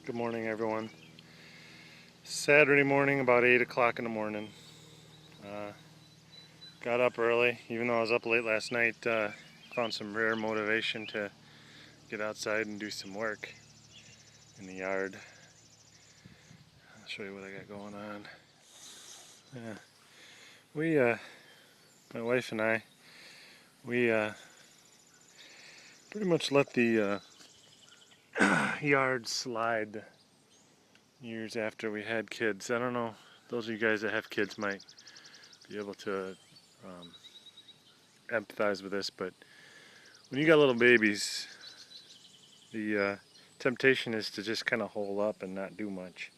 Good morning, everyone. Saturday morning, about 8 o'clock in the morning. Got up early, even though I was up late last night. Found some rare motivation to get outside and do some work in the yard. I'll show you what I got going on. My wife and I, we pretty much let the yard slide years after we had kids. I don't know, those of you guys that have kids might be able to empathize with this, but when you got little babies, the temptation is to just kind of hole up and not do much.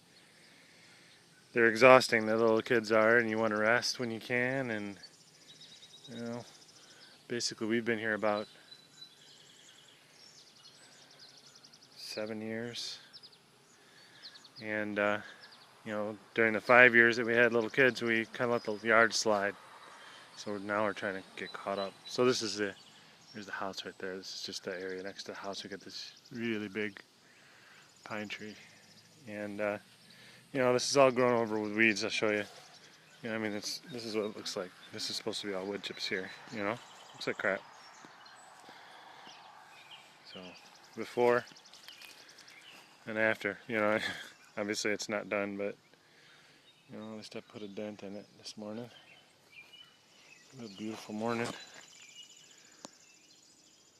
They're exhausting, the little kids are, and you want to rest when you can. And basically we've been here about 7 years, and during the 5 years that we had little kids, we kind of let the yard slide. So now we're trying to get caught up. So there's the house right there. This is just the area next to the house. We got this really big pine tree, and this is all grown over with weeds. I'll show you. This is what it looks like. This is supposed to be all wood chips here. Looks like crap. So before and after. Obviously it's not done, but at least I put a dent in it this morning. What a beautiful morning.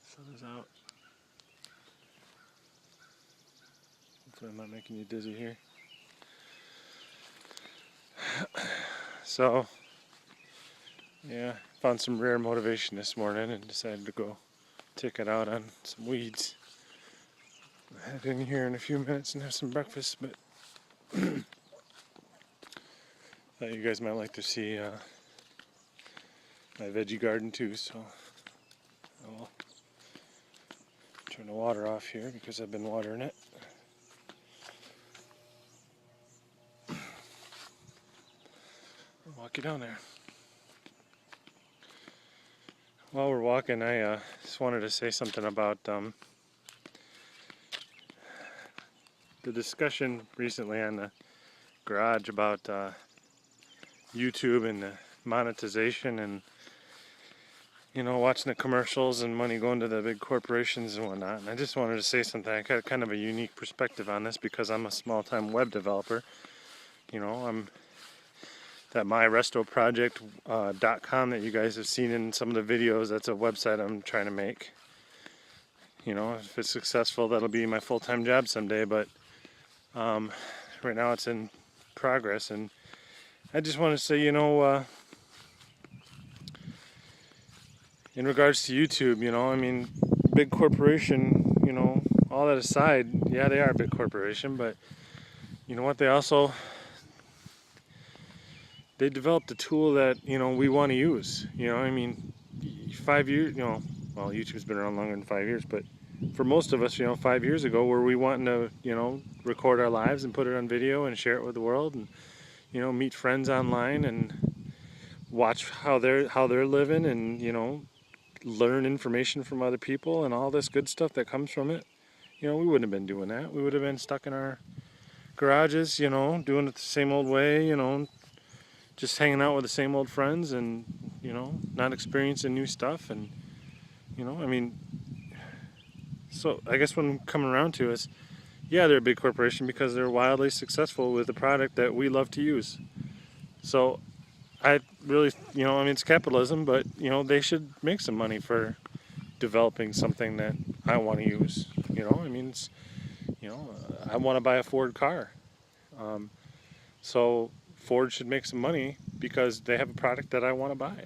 Sun is out. Hopefully I'm not making you dizzy here. So, found some rare motivation this morning and decided to go take it out on some weeds. I'll head in here in a few minutes and have some breakfast, but thought you guys might like to see my veggie garden too, so I'll turn the water off here because I've been watering it. I'll walk you down there. While we're walking, I just wanted to say something about the discussion recently on the garage about YouTube and the monetization and watching the commercials and money going to the big corporations and whatnot. And I just wanted to say something. I got kind of a unique perspective on this because I'm a small-time web developer. I'm that myrestoproject.com that you guys have seen in some of the videos. That's a website I'm trying to make. If it's successful, that'll be my full-time job someday. But right now it's in progress, and I just want to say, in regards to YouTube, big corporation, all that aside, yeah, they are a big corporation, but you know what, they developed a tool that, we want to use. 5 years, well, YouTube's been around longer than 5 years, but for most of us, 5 years ago, were we wanting to, record our lives and put it on video and share it with the world, and, meet friends online and watch how they're living and, learn information from other people and all this good stuff that comes from it. We wouldn't have been doing that. We would have been stuck in our garages, doing it the same old way, just hanging out with the same old friends and, not experiencing new stuff. And, so I guess what I'm coming around to is, yeah, they're a big corporation because they're wildly successful with a product that we love to use. So I really, it's capitalism, but, they should make some money for developing something that I want to use. It's, I want to buy a Ford car. So Ford should make some money because they have a product that I want to buy.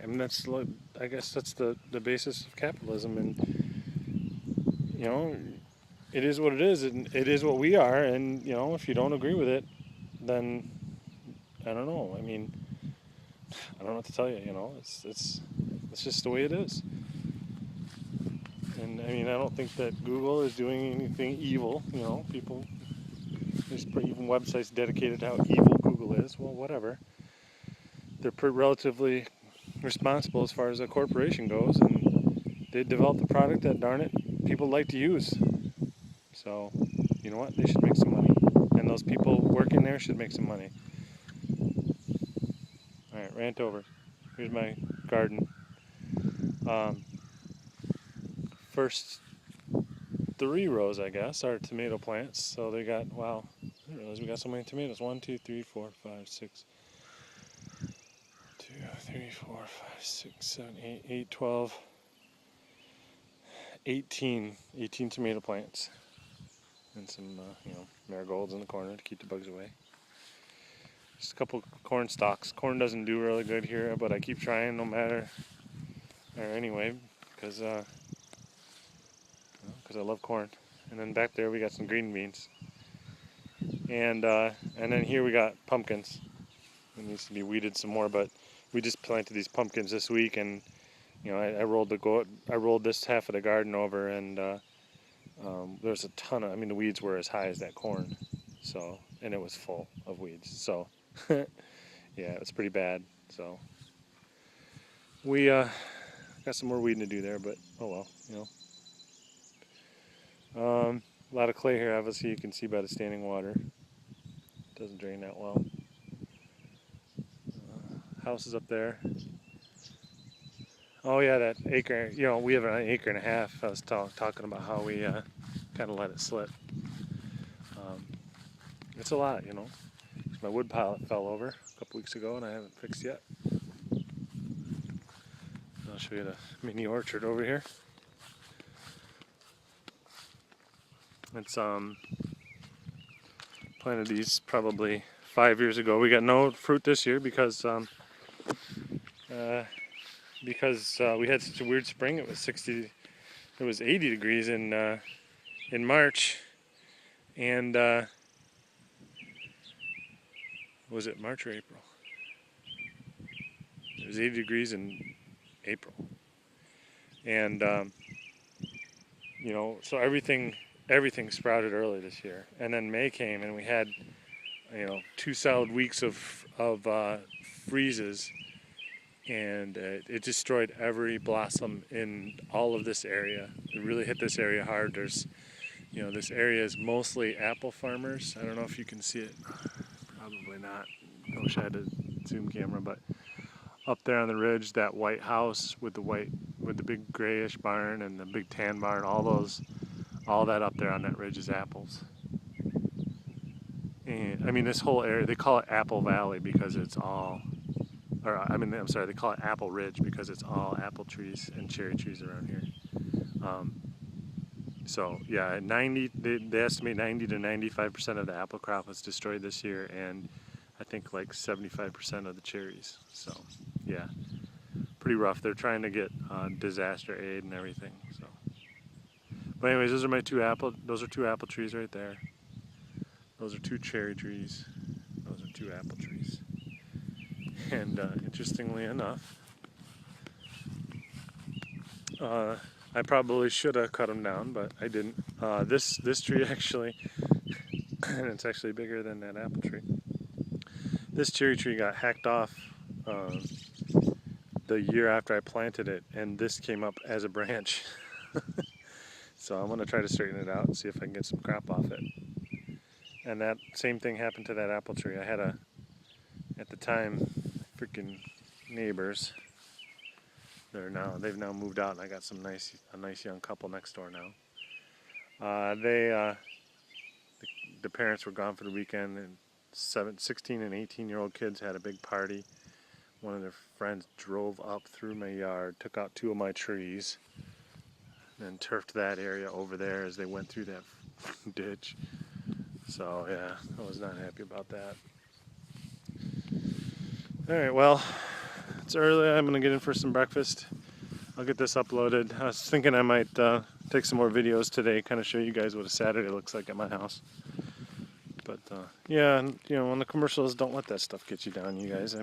I guess that's the basis of capitalism. And, it is what it is, and it is what we are. And, if you don't agree with it, then I don't know. I don't know what to tell you. It's just the way it is. And I don't think that Google is doing anything evil. There's even websites dedicated to how evil Google is. Well, whatever. They're relatively responsible as far as a corporation goes, and they developed a product that, darn it, people like to use. So, you know what? They should make some money. those people working there should make some money. Alright, rant over. Here's my garden. First 3 rows, I guess, are tomato plants. So they got, wow, I didn't realize we got so many tomatoes. 1, 2, 3, 4, 5, 6, 2, 3, 4, 5, 6, 7, 8, 8, 12, 18 tomato plants. And some, marigolds in the corner to keep the bugs away. Just a couple corn stalks. Corn doesn't do really good here, but I keep trying no matter, or anyway, because I love corn. And then back there we got some green beans. And then here we got pumpkins. It needs to be weeded some more, but we just planted these pumpkins this week, and I rolled this half of the garden over, and there's a ton of, the weeds were as high as that corn, so, and it was full of weeds, so yeah, it was pretty bad. So we got some more weeding to do there, but oh well, a lot of clay here, obviously you can see by the standing water. It doesn't drain that well. House is up there. Oh yeah, that acre, we have an acre and a half. I was talking about how we kind of let it slip. It's a lot, My wood pile fell over a couple weeks ago and I haven't fixed yet. I'll show you the mini orchard over here. It's planted these probably 5 years ago. We got no fruit this year because we had such a weird spring. It was 80 degrees in March, and was it March or April? It was 80 degrees in April, and so everything sprouted early this year. And then May came, and we had 2 solid weeks of freezes, and it destroyed every blossom in all of this area. It really hit this area hard. There's, this area is mostly apple farmers. I don't know if you can see it. Probably not. I wish I had a zoom camera, but up there on the ridge, that white house with the big grayish barn and the big tan barn, all that up there on that ridge is apples. And this whole area, they call it Apple Valley because it's all, they call it Apple Ridge because it's all apple trees and cherry trees around here. So yeah, they estimate 90 to 95% of the apple crop was destroyed this year, and I think like 75% of the cherries. So yeah, pretty rough. They're trying to get disaster aid and everything. So, but anyways, those are 2 apple trees right there. Those are 2 cherry trees. Those are 2 apple trees. And interestingly enough, I probably should have cut them down, but I didn't. This tree actually, and it's actually bigger than that apple tree. This cherry tree got hacked off the year after I planted it, and this came up as a branch. So I'm going to try to straighten it out and see if I can get some crop off it. And that same thing happened to that apple tree. I had at the time, freaking neighbors. They've now moved out, and I got a nice young couple next door now. The parents were gone for the weekend, and 16 and 18-year-old kids had a big party. One of their friends drove up through my yard, took out 2 of my trees, and turfed that area over there as they went through that ditch. So yeah, I was not happy about that. Alright, well, it's early. I'm going to get in for some breakfast. I'll get this uploaded. I was thinking I might take some more videos today, kind of show you guys what a Saturday looks like at my house. But yeah, on the commercials, don't let that stuff get you down, you guys.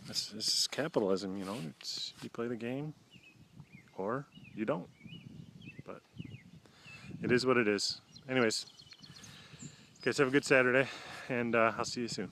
This is capitalism, It's, you play the game, or you don't. But it is what it is. Anyways, guys, have a good Saturday, and I'll see you soon.